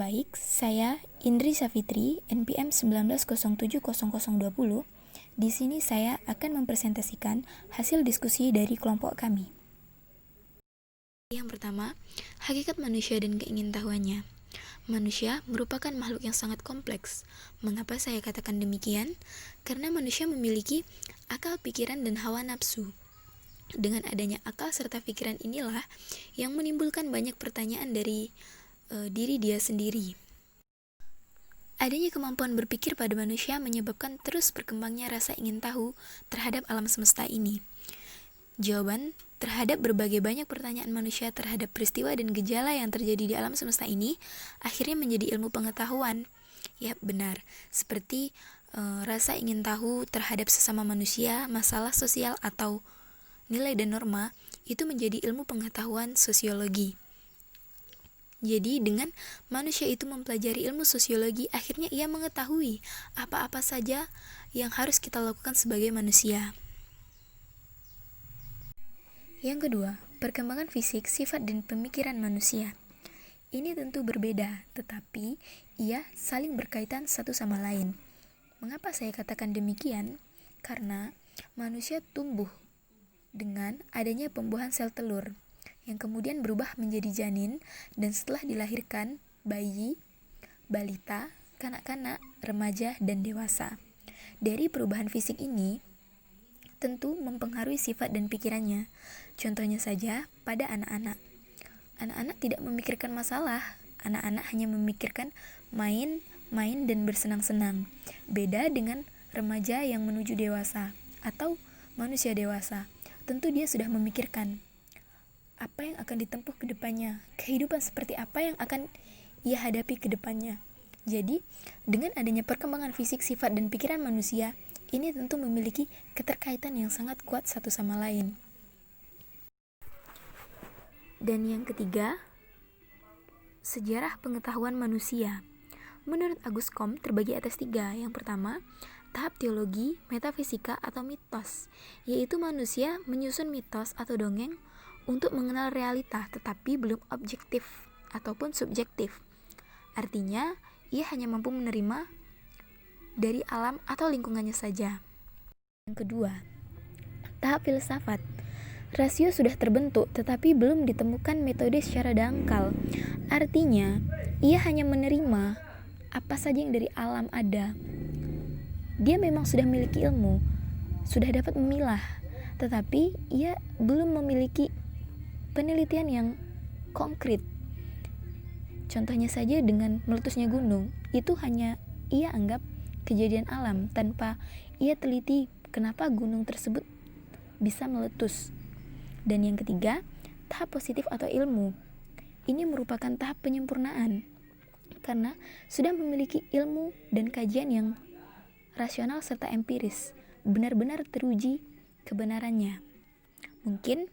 Baik, saya Indri Safitri, NPM 19070020. Di sini saya akan mempresentasikan hasil diskusi dari kelompok kami. Yang pertama, hakikat manusia dan keingintahuannya. Manusia merupakan makhluk yang sangat kompleks. Mengapa saya katakan demikian? Karena manusia memiliki akal, pikiran, dan hawa nafsu. Dengan adanya akal serta pikiran inilah yang menimbulkan banyak pertanyaan dari diri dia sendiri. Adanya kemampuan berpikir pada manusia menyebabkan terus berkembangnya rasa ingin tahu terhadap alam semesta ini. Jawaban terhadap berbagai banyak pertanyaan manusia terhadap peristiwa dan gejala yang terjadi di alam semesta ini akhirnya menjadi ilmu pengetahuan. Ya, benar. Seperti rasa ingin tahu terhadap sesama manusia, masalah sosial atau nilai dan norma, itu menjadi ilmu pengetahuan sosiologi. Jadi dengan manusia itu mempelajari ilmu sosiologi, akhirnya ia mengetahui apa-apa saja yang harus kita lakukan sebagai manusia. Yang kedua, perkembangan fisik, sifat, dan pemikiran manusia. Ini tentu berbeda, tetapi ia saling berkaitan satu sama lain. Mengapa saya katakan demikian? Karena manusia tumbuh dengan adanya pembuahan sel telur yang kemudian berubah menjadi janin, dan setelah dilahirkan, bayi, balita, kanak-kanak, remaja, dan dewasa. Dari perubahan fisik ini, tentu mempengaruhi sifat dan pikirannya. Contohnya saja pada anak-anak. Anak-anak tidak memikirkan masalah, anak-anak hanya memikirkan main, dan bersenang-senang. Beda dengan remaja yang menuju dewasa, atau manusia dewasa. Tentu dia sudah memikirkan apa yang akan ditempuh ke depannya, kehidupan seperti apa yang akan ia hadapi ke depannya. Jadi, dengan adanya perkembangan fisik, sifat, dan pikiran manusia, ini tentu memiliki keterkaitan yang sangat kuat satu sama lain. Dan yang ketiga, sejarah pengetahuan manusia. Menurut Agus Comte terbagi atas 3. Yang pertama, tahap teologi, metafisika, atau mitos, yaitu manusia menyusun mitos atau dongeng untuk mengenal realita, tetapi belum objektif ataupun subjektif. Artinya, ia hanya mampu menerima dari alam atau lingkungannya saja. Yang kedua, tahap filsafat. Rasio sudah terbentuk, tetapi belum ditemukan metode secara dangkal. Artinya, ia hanya menerima apa saja yang dari alam ada. Dia memang sudah memiliki ilmu, sudah dapat memilah, tetapi ia belum memiliki penelitian yang konkret. Contohnya saja dengan meletusnya gunung, itu hanya ia anggap kejadian alam tanpa ia teliti kenapa gunung tersebut bisa meletus. Dan yang ketiga, tahap positif atau ilmu. Ini merupakan tahap penyempurnaan karena sudah memiliki ilmu dan kajian yang rasional serta empiris, benar-benar teruji kebenarannya. Mungkin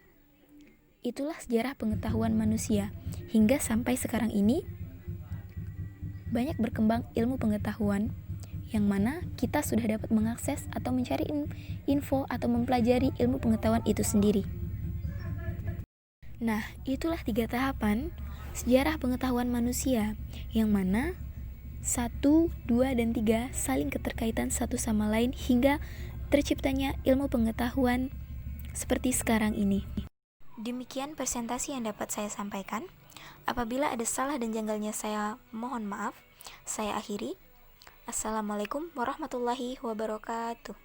itulah sejarah pengetahuan manusia. Hingga sampai sekarang ini, banyak berkembang ilmu pengetahuan yang mana kita sudah dapat mengakses atau mencari info atau mempelajari ilmu pengetahuan itu sendiri. Nah, itulah 3 tahapan sejarah pengetahuan manusia, yang mana 1, 2, dan 3 saling keterkaitan satu sama lain hingga terciptanya ilmu pengetahuan seperti sekarang ini. Demikian presentasi yang dapat saya sampaikan. Apabila ada salah dan janggalnya, saya mohon maaf. Saya akhiri. Assalamualaikum warahmatullahi wabarakatuh.